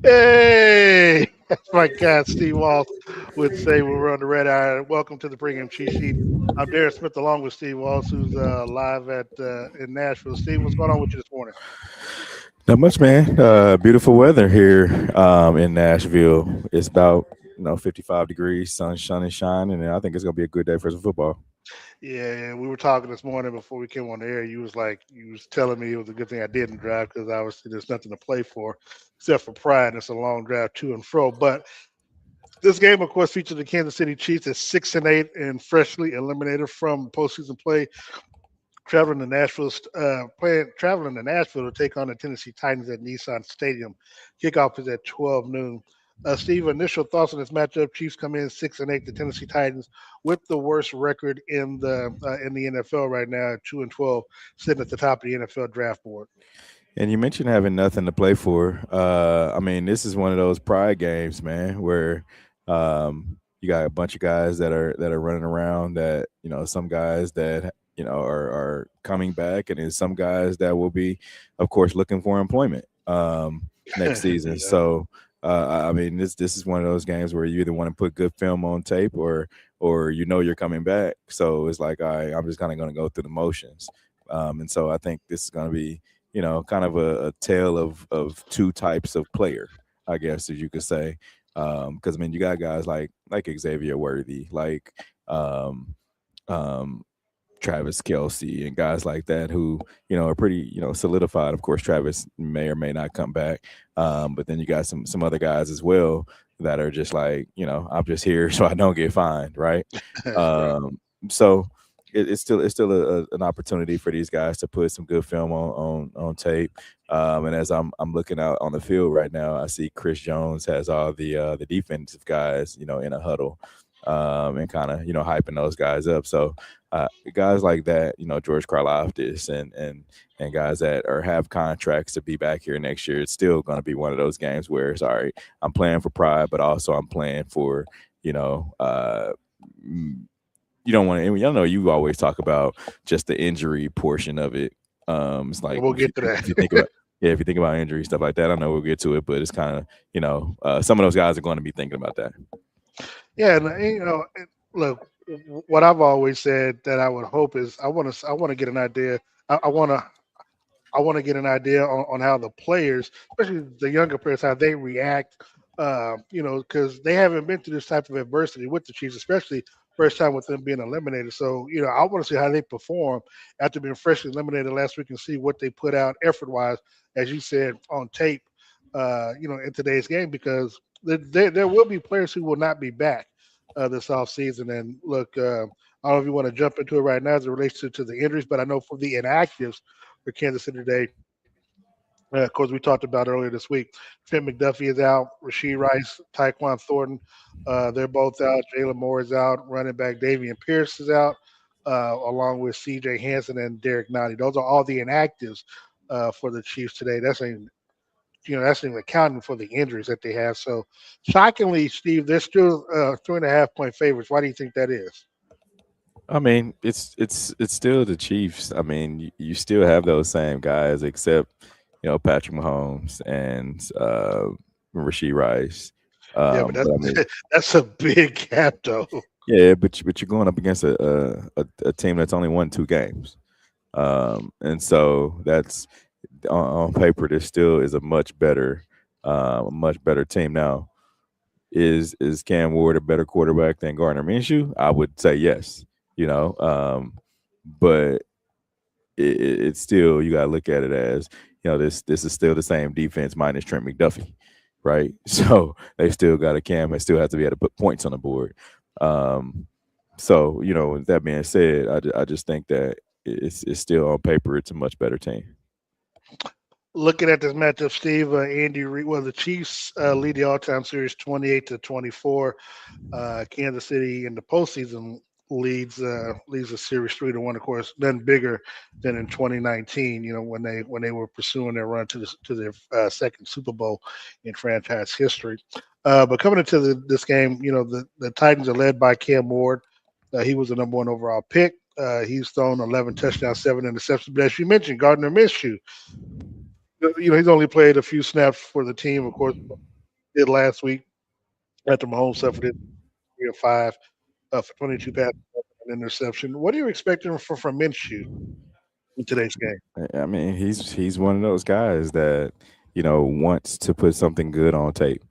Hey, that's my guy Steve Walsh would say when we're on the red eye. Welcome to the pregame cheat sheet. I'm Darren Smith along with Steve Walsh, who's live at in Nashville. Steve, what's going on with you this morning? Not much, man. Beautiful weather here in Nashville. It's about 55 degrees, sun shining, shining, and I think it's gonna be a good day for some football. Yeah, we were talking this morning before we came on the air. You was telling me it was a good thing I didn't drive because obviously there's nothing to play for except for pride. And it's a long drive to and fro. But this game, of course, features the Kansas City Chiefs at 6-8 and freshly eliminated from postseason play traveling to Nashville to take on the Tennessee Titans at Nissan Stadium. Kickoff is at 12 noon. Steve, initial thoughts on this matchup? Chiefs come in 6-8. The Tennessee Titans with the worst record in the NFL right now, 2-12, sitting at the top of the NFL draft board. And you mentioned having nothing to play for. I mean, this is one of those pride games, man, where you got a bunch of guys that are running around. That some guys that are coming back, and then some guys that will be, of course, looking for employment next season. Yeah. So, I mean, this is one of those games where you either want to put good film on tape or you're coming back. So it's like, all right, I'm just kind of going to go through the motions. And so I think this is going to be kind of a tale of two types of player, I guess, as you could say. Because I mean, you got guys like Xavier Worthy, like um, um, Travis Kelsey, and guys like that who are pretty solidified. Of course, Travis may or may not come back, but then you got some other guys as well that are just like I'm just here so I don't get fined, right? Right. So it's still an opportunity for these guys to put some good film on tape. And as I'm looking out on the field right now, I see Chris Jones has all the defensive guys in a huddle, and kind of hyping those guys up. So guys like that, George Karlaftis and guys that have contracts to be back here next year, it's still going to be one of those games where it's all right. I'm playing for pride, but also I'm playing for you know. You don't want to. You always talk about just the injury portion of it. It's like We'll get to if you that. think about if you think about injury stuff like that, I know we'll get to it, but it's kind of some of those guys are going to be thinking about that. Yeah, and look, what I've always said that I would hope is I want to get an idea. I want to get an idea on how the players, especially the younger players, how they react. Because they haven't been through this type of adversity with the Chiefs, especially first time with them being eliminated. So, I want to see how they perform after being freshly eliminated last week and see what they put out effort wise, as you said, on tape, in today's game, because there will be players who will not be back this offseason. And look, I don't know if you want to jump into it right now as it relates to the injuries, but I know for the inactives for Kansas City today, of course, we talked about earlier this week. Trent McDuffie is out. Rasheed Rice, Tyquan Thornton, they're both out. Jalen Moore is out. Running back Davian Pierce is out, along with C.J. Hansen and Derek Notty. Those are all the inactives for the Chiefs today. That's even accounting for the injuries that they have. So, shockingly, Steve, they're still 3.5 point favorites. Why do you think that is? I mean, it's still the Chiefs. I mean, you still have those same guys, except Patrick Mahomes and Rasheed Rice. Yeah, but But I mean, that's a big gap, though. yeah, but you're going up against a team that's only won two games, and so that's on paper. There still is a much better team now. Is Cam Ward a better quarterback than Gardner Minshew? I would say yes. But it's still, you gotta look at it as this is still the same defense minus Trent McDuffie, right? So they still got a Cam and still have to be able to put points on the board. Um, so with that being said, I just think that it's still on paper it's a much better team. Looking at this matchup, Steve, Andy Reid. Well, the Chiefs lead the all-time series 28-24. Kansas City in the postseason leads the series 3-1. Of course, nothing bigger than in 2019. When they were pursuing their run to their second Super Bowl in franchise history. But coming into this game, the Titans are led by Cam Ward. He was the number one overall pick. He's thrown 11 touchdowns, 7 interceptions. But as you mentioned, Gardner Minshew, he's only played a few snaps for the team, of course. did last week after Mahomes suffered it 3 of 5 for 22 passes and interception. What are you expecting from Minshew in today's game? I mean, he's one of those guys that wants to put something good on tape.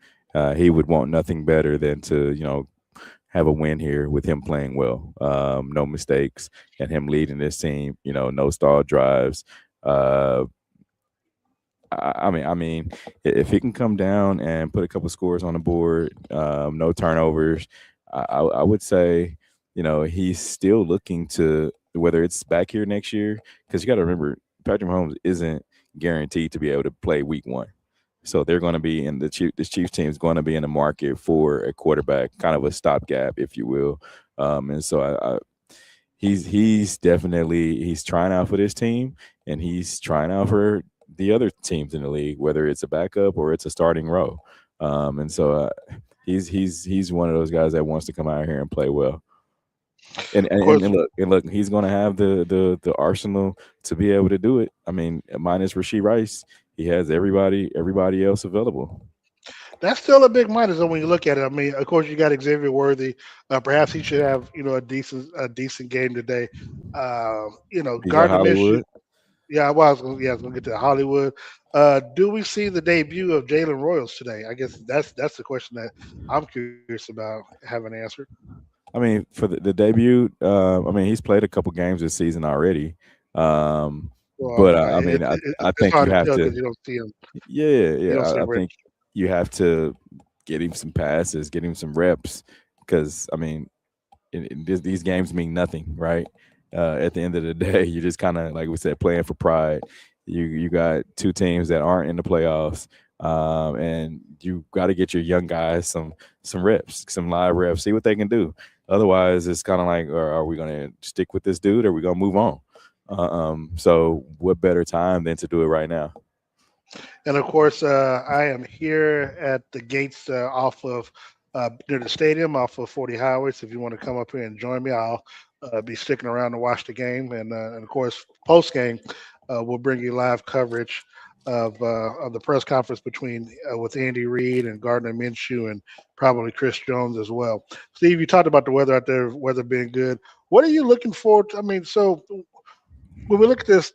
He would want nothing better than to have a win here with him playing well, no mistakes, and him leading this team. No stall drives. Uh, I mean, if he can come down and put a couple scores on the board, no turnovers, I would say, he's still looking to whether it's back here next year because you got to remember Patrick Mahomes isn't guaranteed to be able to play Week 1. So they're going to be in this Chiefs team is going to be in the market for a quarterback, kind of a stopgap, if you will. And so he's definitely he's trying out for this team, and he's trying out for the other teams in the league, whether it's a backup or it's a starting role. And so he's one of those guys that wants to come out here and play well. And Of and, course, and look, he's going to have the arsenal to be able to do it. I mean, minus Rasheed Rice, he has everybody else available. that's still a big minus when you look at it. I mean, of course, you got Xavier Worthy. Perhaps he should have a decent game today. PJ Gardner Minshew. Hollywood. Yeah, I was gonna get to Hollywood. Do we see the debut of Jalen Royals today? I guess that's the question that I'm curious about having answered. I mean, for the debut, I mean, he's played a couple games this season already. Um, Well, but I it, mean, I, it, I it's think you hard to have tell to, because you don't see him. yeah, You yeah. don't see I him think reps. you have to get him some passes, get him some reps, because I mean, these games mean nothing, right? At the end of the day, you just kind of like we said, playing for pride. You got two teams that aren't in the playoffs, and you got to get your young guys some reps, some live reps, see what they can do. Otherwise, it's kind of like, are we going to stick with this dude, or are we going to move on? So, what better time than to do it right now? And of course, I am here at the gates off of near the stadium, off of 40 Highway. So if you want to come up here and join me, I'll be sticking around to watch the game. And of course, post game, we'll bring you live coverage of the press conference between with Andy Reid and Gardner Minshew and probably Chris Jones as well. Steve, you talked about the weather out there, weather being good. What are you looking forward to? I mean, so when we look at this,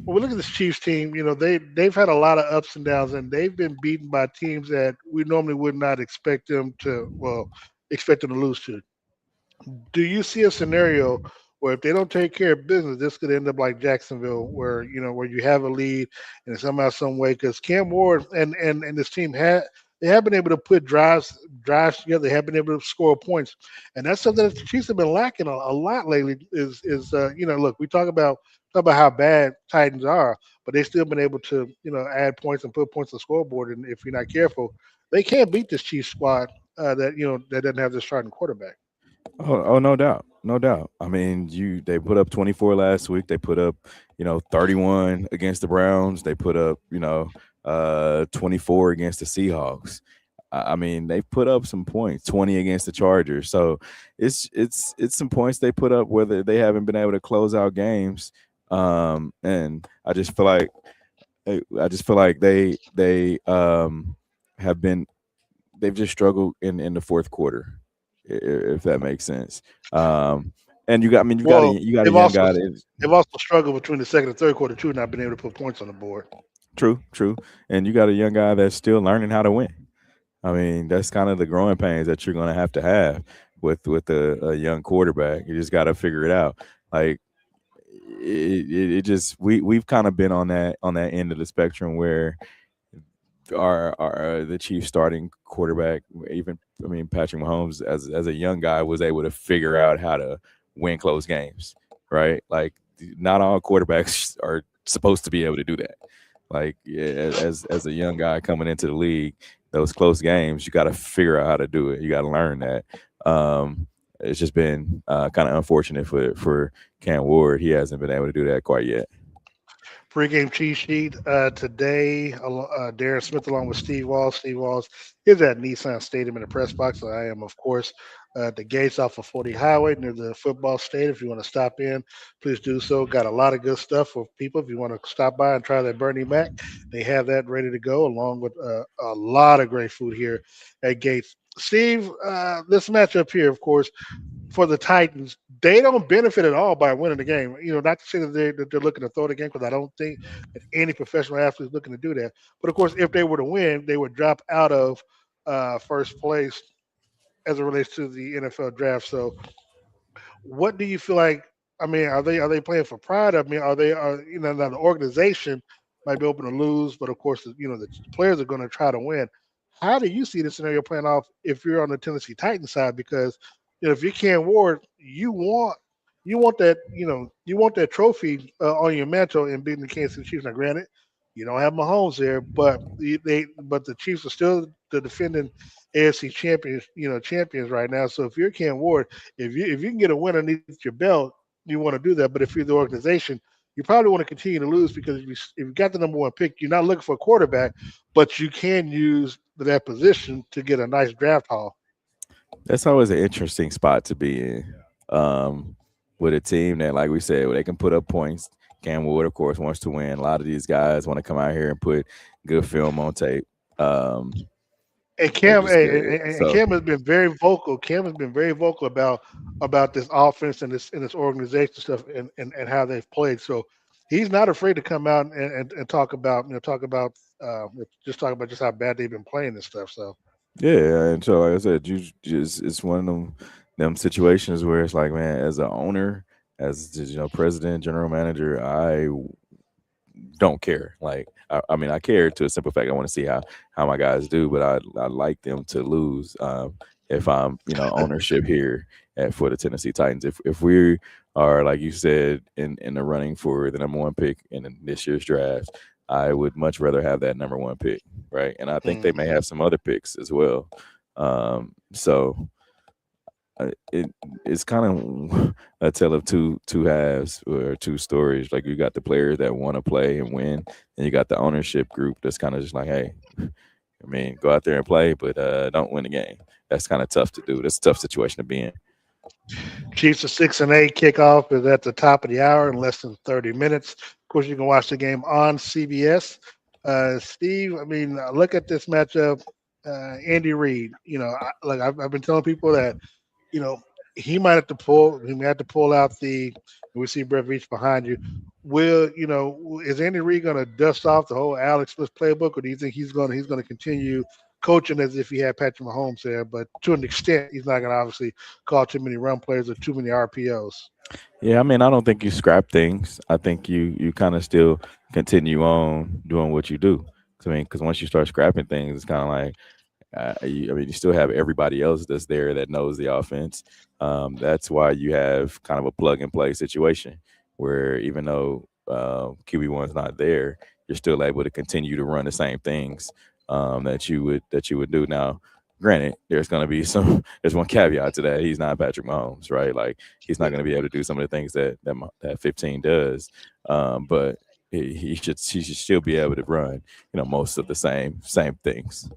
when we look at this Chiefs team, they've had a lot of ups and downs, and they've been beaten by teams that we normally would not expect them to lose to. Do you see a scenario where if they don't take care of business, this could end up like Jacksonville, where you have a lead and somehow, some way, because Cam Ward and this team they have been able to put drives together. They have been able to score points, and that's something that the Chiefs have been lacking a lot lately. Look, we talk about how bad Titans are, but they still been able to add points and put points on the scoreboard. And if you're not careful, they can't beat this Chiefs squad that doesn't have their starting quarterback. Oh, no doubt, no doubt. I mean, they put up 24 last week. They put up 31 against the Browns. They put up 24 against the Seahawks. I mean, they put up some points, 20 against the Chargers. So it's some points they put up whether they haven't been able to close out games. And I just feel like they have been they've just struggled in the fourth quarter, if that makes sense. And you got, I mean, Well, you got a they've young also guy that they've also struggled between the second and third quarter too, not been able to put points on the board. true, and you got a young guy that's still learning how to win. I mean, that's kind of the growing pains that you're going to have with a young quarterback. You just got to figure it out. Like it just we've kind of been on that end of the spectrum where our the Chiefs starting quarterback, even I mean Patrick Mahomes as a young guy was able to figure out how to win close games, right? Like not all quarterbacks are supposed to be able to do that. Like yeah, as a young guy coming into the league, those close games you got to figure out how to do it. You got to learn that. It's just been kind of unfortunate for Cam Ward. He hasn't been able to do that quite yet. Pregame cheat sheet today. Darren Smith along with Steve Walls. Steve Walls is at Nissan Stadium in the press box. So I am, of course, the gates off of 40 Highway near the football stadium. If you want to stop in, please do so. Got a lot of good stuff for people. If you want to stop by and try that Bernie Mac, they have that ready to go, along with a lot of great food here at Gates. Steve, this matchup here, of course, for the Titans, they don't benefit at all by winning the game. Not to say that they're looking to throw the game, because I don't think that any professional athlete is looking to do that. But of course, if they were to win, they would drop out of first place as it relates to the NFL draft. So, what do you feel like? I mean, are they playing for pride? I mean, now the organization might be open to lose, but of course, the players are going to try to win. How do you see this scenario playing off if you're on the Tennessee Titans side? Because if you can't Ward, you want that trophy on your mantle and beating the Kansas City Chiefs. Now, granted, you don't have Mahomes there, but the Chiefs are still the defending AFC champions right now. So if you're Cam Ward, if you can get a win underneath your belt, you want to do that. But if you're the organization, you probably want to continue to lose, because if you got the number one pick, you're not looking for a quarterback, but you can use that position to get a nice draft haul. That's always an interesting spot to be in. Um, with a team that, like we said, where they can put up points. Cam Wood, of course, wants to win. A lot of these guys want to come out here and put good film on tape. And Like Cam, you hey, said. and So Cam has been very vocal. Cam has been very vocal about this offense and this organization stuff, and how they've played. So he's not afraid to come out and talk about just how bad they've been playing and stuff. So yeah, and so like I said, you just it's one of them situations where it's like, man, as an owner, as president, general manager, I don't care. Like, I mean, I care to a simple fact. I want to see how my guys do, but I like them to lose. If I'm ownership here for the Tennessee Titans, if we are, like you said, in the running for the number one pick in this year's draft, I would much rather have that number one pick, right? And I think they may mhm. have some other picks as well. So it it's kind of a tale of two halves or two stories. Like, you got the players that want to play and win, and you got the ownership group that's kind of just like, hey, I mean, go out there and play, but don't win the game. That's kind of tough to do. That's a tough situation to be in. Chiefs are 6-8. Kickoff is at the top of the hour in less than 30 minutes. Of course, you can watch the game on CBS. Steve, I mean, look at this matchup. Andy Reid. I've been telling people that you know, he might have to pull out the. We see Brett Veach behind you. Is Andy Reid going to dust off the whole Alex Smith playbook, or do you think he's going to continue coaching as if he had Patrick Mahomes there? But to an extent, he's not going to obviously call too many run plays or too many RPOs. Yeah, I mean, I don't think you scrap things. I think you kind of still continue on doing what you do. 'Cause I mean, because once you start scrapping things, it's kind of like, I mean, you still have everybody else that's there that knows the offense. That's why you have kind of a plug and play situation where, even though QB1's not there, you're still able to continue to run the same things that you would do. Now, granted, there's going to be some. There's one caveat to that. He's not Patrick Mahomes, right? Like, he's not Yeah. going to be able to do some of the things that 15 does. But he should still be able to run, most of the same things.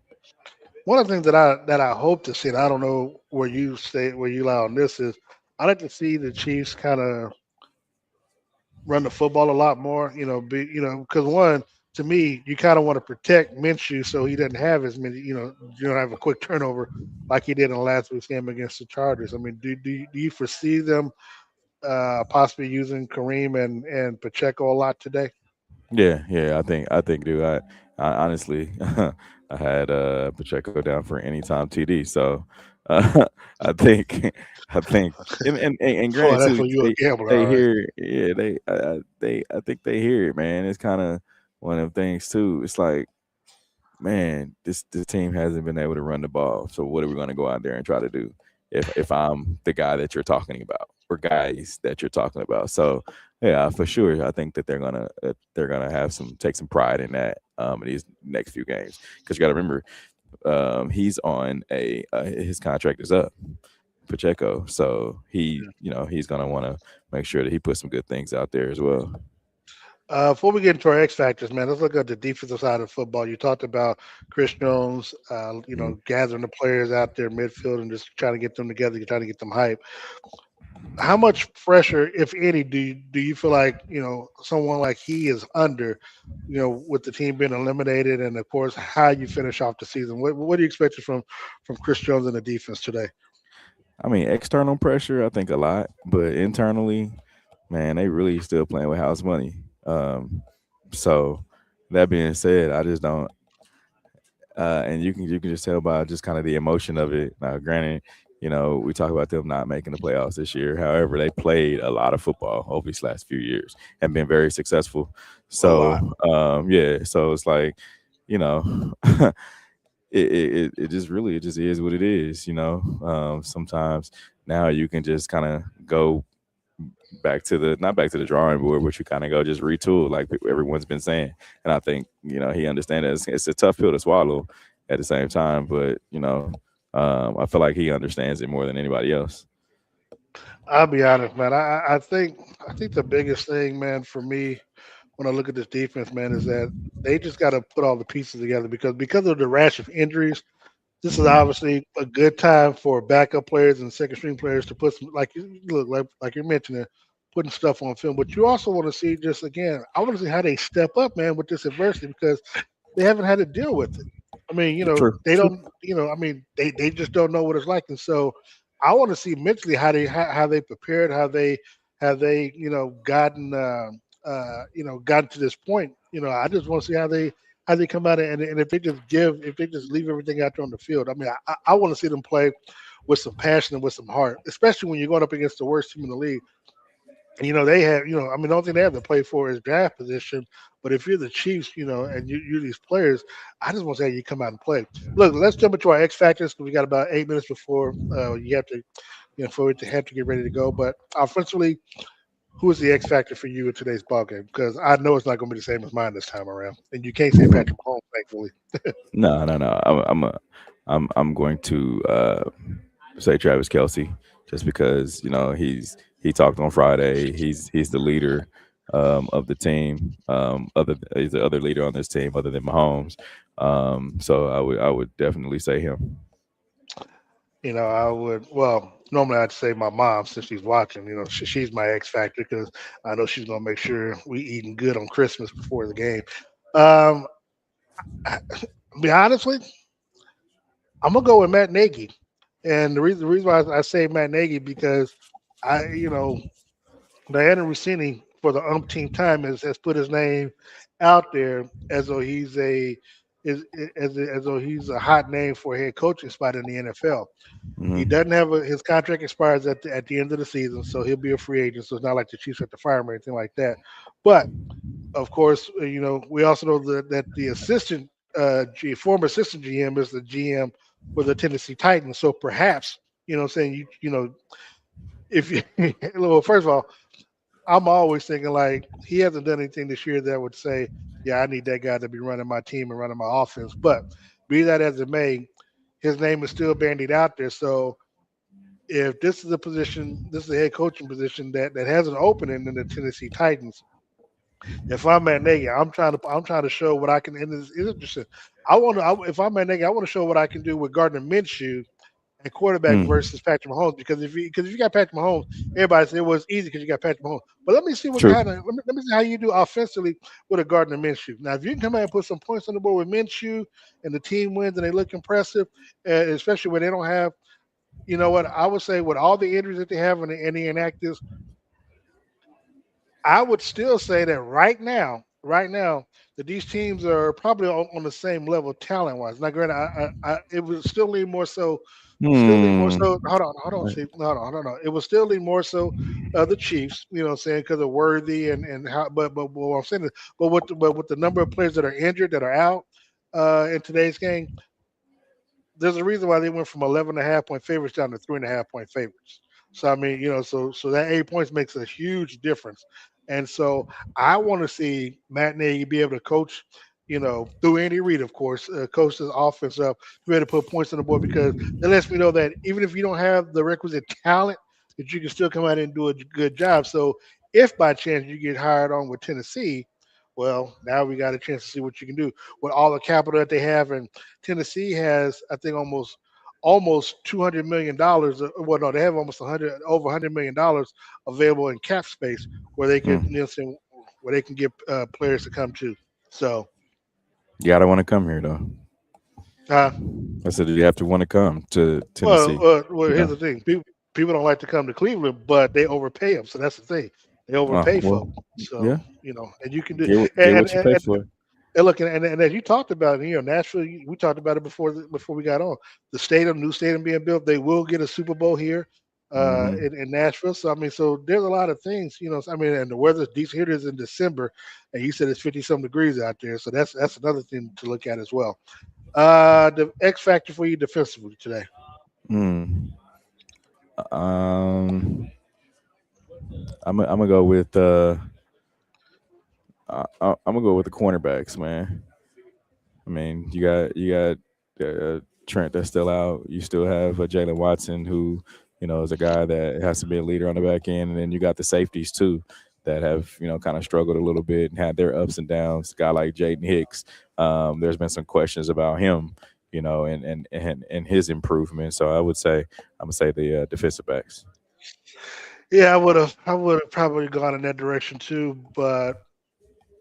One of the things that I hope to see, and I don't know where you lie on this, is I like to see the Chiefs kind of run the football a lot more. Because one, to me, you kind of want to protect Minshew so he doesn't have as many. You don't have a quick turnover like he did in last week's game against the Chargers. I mean, do you foresee them possibly using Kareem and Pacheco a lot today? Yeah, yeah, I think, dude. I honestly, I had Pacheco down for anytime TD. So, I think, I think, and Boy, granted that's too, when you're a gambler, they all right. hear, yeah, I think they hear it, man. It's kind of one of them things too. It's like, man, this team hasn't been able to run the ball. So what are we going to go out there and try to do? If I'm the guy that you're talking about, or guys that you're talking about, so yeah, for sure, I think that they're gonna have some take some pride in that in these next few games, because you got to remember, he's on his contract is up, Pacheco, so he's gonna want to make sure that he puts some good things out there as well. Before we get into our X factors, man, let's look at the defensive side of football. You talked about Chris Jones, Mhm. gathering the players out there midfield and just trying to get them together, trying to get them hype. How much pressure, if any, do you feel like someone like he is under, with the team being eliminated, and of course how you finish off the season? What do you expect from Chris Jones and the defense today? I mean, external pressure, I think a lot, but internally, man, they really still playing with house money. So that being said, I just don't. And you can just tell by just kind of the emotion of it. Now, granted, we talk about them not making the playoffs this year. However, they played a lot of football over these last few years and been very successful. A lot. So, yeah, so it's like, you know, it just really it just is what it is. Sometimes now you can just kind of go back to the not back to the drawing board, but you kind of go just retool, like everyone's been saying. And I think he understands that it's a tough pill to swallow at the same time, but I feel like he understands it more than anybody else. I'll be honest, man. I think the biggest thing, man, for me when I look at this defense, man, is that they just got to put all the pieces together because of the rash of injuries. This is obviously a good time for backup players and second string players to put some, like you look like you're mentioning, putting stuff on film. But you also want to see, just again, I want to see how they step up, man, with this adversity because they haven't had to deal with it. I mean, True. they True. don't, I mean, they just don't know what it's like, and so I want to see mentally how they prepared, how they gotten to this point. I just want to see how they come out and if they just leave everything out there on the field. I mean, I want to see them play with some passion and with some heart, especially when you're going up against the worst team in the league. They have, I mean, the only thing they have to play for is draft position. But if you're the Chiefs, and you're these players, I just want to say you come out and play. Look, let's jump into our X factors because we got about 8 minutes before you have to, for it to have to get ready to go. But offensively, who is the X factor for you in today's ball game? Because I know it's not going to be the same as mine this time around, and you can't say Patrick Mahomes, thankfully. No, no, no. I'm going to say Travis Kelsey, just because he talked on Friday. He's the leader of the team. He's the other leader on this team other than Mahomes. So I would definitely say him. I would. Well, normally I'd say my mom since she's watching. She's my X factor because I know she's gonna make sure we eating good on Christmas before the game. Um, be honestly, I'm gonna go with Matt Nagy, and the reason why I say Matt Nagy because Diana Rossini for the umpteenth time has put his name out there as though he's a is as though he's a hot name for a head coaching spot in the NFL. He Hmm. doesn't have his contract expires at the end of the season, so he'll be a free agent. So it's not like the Chiefs have to fire him or anything like that. But of course, we also know that the former assistant GM is the GM for the Tennessee Titans. So perhaps saying if you well, first of all, I'm always thinking like he hasn't done anything this year that would say, yeah, I need that guy to be running my team and running my offense. But be that as it may, his name is still bandied out there. So if this is a position, this is a head coaching position that has an opening in the Tennessee Titans. If I'm at Nagy, I'm trying to show what I can. And it's interesting. If I'm at Nagy, I want to show what I can do with Gardner Minshew and quarterback Mm. versus Patrick Mahomes because if you got Patrick Mahomes, everybody said it was easy because you got Patrick Mahomes. But let me see what True. kind of let me see how you do offensively with a Gardner Minshew. Now, if you can come out and put some points on the board with Minshew and the team wins and they look impressive, especially when they don't have, what I would say with all the injuries that they have and the inactives, I would still say that right now, that these teams are probably on the same level talent wise. Now, granted, it would still lean more so, still lean more Hmm. so. Hold on, Chief. No, no, no, no. It would still lean more so the Chiefs. What I'm saying because of Worthy and how. But what I'm saying is, but with the number of players that are injured that are out in today's game, there's a reason why they went from 11.5 point favorites down to 3.5 point favorites. So I mean, so that 8 points makes a huge difference. And so I want to see Matt Nagy be able to coach, through Andy Reid, of course, coach the offense up, be able to put points on the board because that lets me know that even if you don't have the requisite talent, that you can still come out and do a good job. So if by chance you get hired on with Tennessee, Well, now we got a chance to see what you can do with all the capital that they have, and Tennessee has, I think, almost $200 million. Well, no, they have almost 100 million dollars available in cap space where they could, Hmm. where they can get players to come to. So, You gotta want to come here though. uh, I said you have to want to come to well, Tennessee. here's Yeah. the thing: people don't like to come to Cleveland, but they overpay them. So that's the thing; they Oh overpay well. folk. So Yeah. and you can do, Get and what you and, pay and, for. and look, and as you talked about, Nashville, we talked about it before we got on. The stadium, new stadium being built, they will get a Super Bowl here Hmm. in Nashville. So I mean, so there's a lot of things, So I mean, and the weather's decent. Here it is in December, and you said it's 50 some degrees out there. So that's another thing to look at as well. The X factor for you defensively today. Mm. Um, I'm gonna go with I'm gonna go with the cornerbacks, man. I mean, you got Trent that's still out. You still have Jalen Watson, who is a guy that has to be a leader on the back end, and then you got the safeties too that have kind of struggled a little bit and had their ups and downs. A guy like Jaden Hicks, there's been some questions about him, and his improvement. So I'm gonna say the defensive backs. Yeah, I would have probably gone in that direction too, but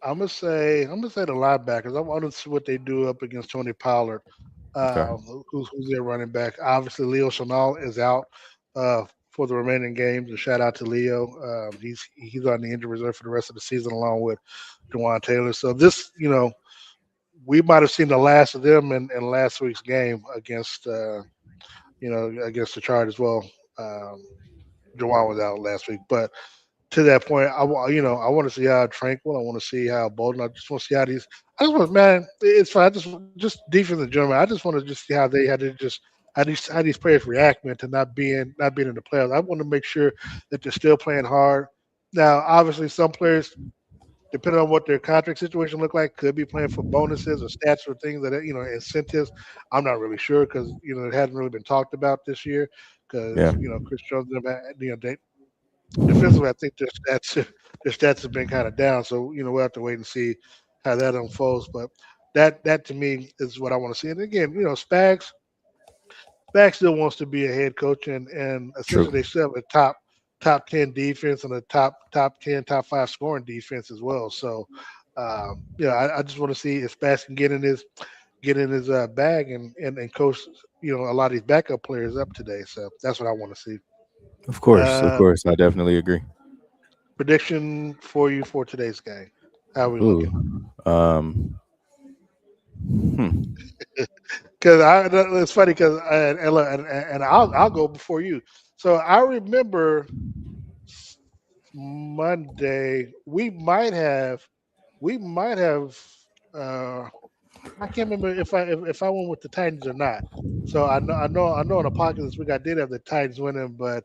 I'm gonna say the linebackers. I want to see what they do up against Tony Pollard, Okay. who's their running back. Obviously, Leo Chenal is out for the remaining games. And shout out to Leo. He's on the injury reserve for the rest of the season, along with Jawan Taylor. So this, we might have seen the last of them in last week's game against the Chargers. Well, um, Jawan was out last week, but to that point, I want to see how Tranquil. I want to see how Bolden. I just want to see how these. I just want, man, it's fine. I just defense in general. I just want to just see how they had to just how these players react, man, to not being in the playoffs. I want to make sure that they're still playing hard. Now, obviously, some players, depending on what their contract situation look like, could be playing for bonuses or stats or things that incentives. I'm not really sure because it hasn't really been talked about this year because Yeah. Chris Jones, they defensively, I think their stats have been kind of down. So we'll have to wait and see how that unfolds. But that to me is what I want to see. And again, Spags still wants to be a head coach, and True. essentially they still have a top 10 defense and a top 10 top 5 scoring defense as well. So I just want to see if Spags can get in his bag and coach a lot of these backup players up today. So that's what I want to see. Of course. Of Uh, course. I definitely agree. Prediction for you for today's game. How are we looking? Ooh. Hmm. Because it's funny because and I'll go before you. So I remember Monday we might have uh I can't remember if I went with the Titans or not. So I know in the pocket this week I did have the Titans winning, but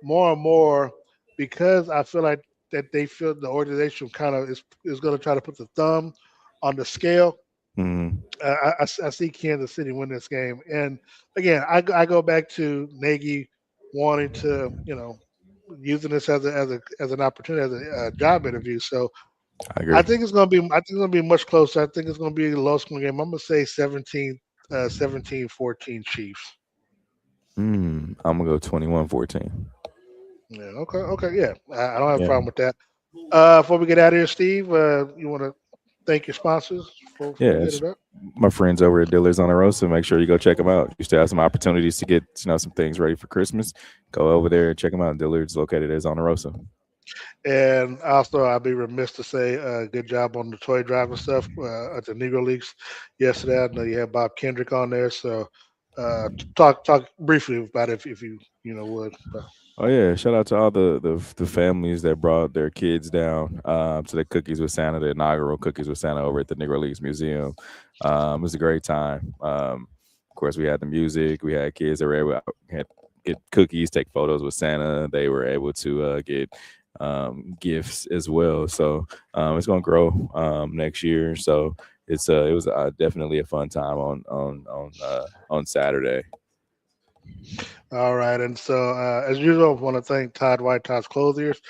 more and more because I feel like that they feel the organization kind of is going to try to put the thumb on the scale. Hmm. I see Kansas City win this game, and again I go back to Nagy wanting to using this as an opportunity as a job interview. So I I agree. think it's gonna be much closer. I think it's gonna be a low scoring game. I'm gonna say 17-14 Chiefs. I'm gonna go 21-14. Yeah. Okay. Okay. Yeah. I don't have a Yeah. problem with that. Before we get out of here, Steve, you want to thank your sponsors before Yeah. we hit It's it up? my friends over at Dillard's on the Road, so make sure you go check them out. You still have some opportunities to get some things ready for Christmas. Go over there and check them out. Dillard's located as on the Rosa. And also, I'd be remiss to say, good job on the toy driving stuff at the Negro Leagues yesterday. I know you had Bob Kendrick on there, so talk briefly about it if you would. Oh yeah! Shout out to all the families that brought their kids down to the Cookies with Santa, the inaugural Cookies with Santa over at the Negro Leagues Museum. It was a great time. Of course, we had the music. We had kids that were able to get cookies, take photos with Santa. They were able to get gifts as well. So it's gonna grow next year. So it was definitely a fun time on Saturday. All right, and so as usual, I want to thank Todd White, Todd's Clothiers.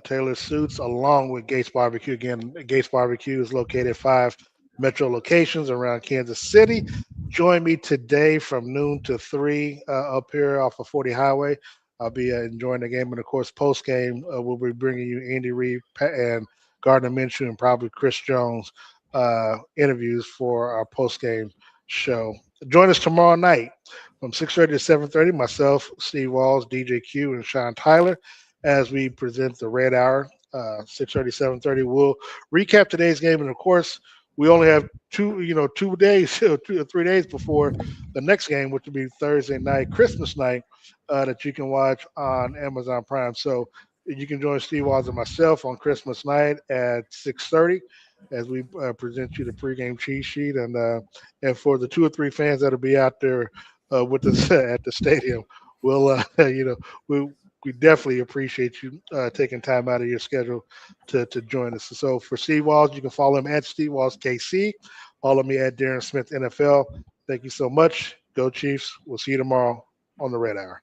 Taylor Suits, along with Gates Barbecue. Again, Gates Barbecue is located at 5 metro locations around Kansas City. Join me today from noon to 3 up here off of 40 Highway. I'll be enjoying the game. And of course, post game, we'll be bringing you Andy Reid and Gardner Minshew and probably Chris Jones interviews for our post game show. Join us tomorrow night from 6:30 to 7:30. Myself, Steve Walls, DJ Q, and Sean Tyler as we present the Red Hour. 6:30, 7:30. We'll recap today's game, and of course, we only have 2 days, 2 or 3 days before the next game, which will be Thursday night, Christmas night, that you can watch on Amazon Prime. So you can join Steve Walls and myself on Christmas night at 6:30 as we present you the pregame cheat sheet, and for the 2 or 3 fans that'll be out there with us at the stadium, we'll we definitely appreciate you taking time out of your schedule to join us. So for Steve Walls, you can follow him at Steve Walls KC. Follow me at Darren Smith NFL. Thank you so much. Go Chiefs. We'll see you tomorrow on the Red Hour.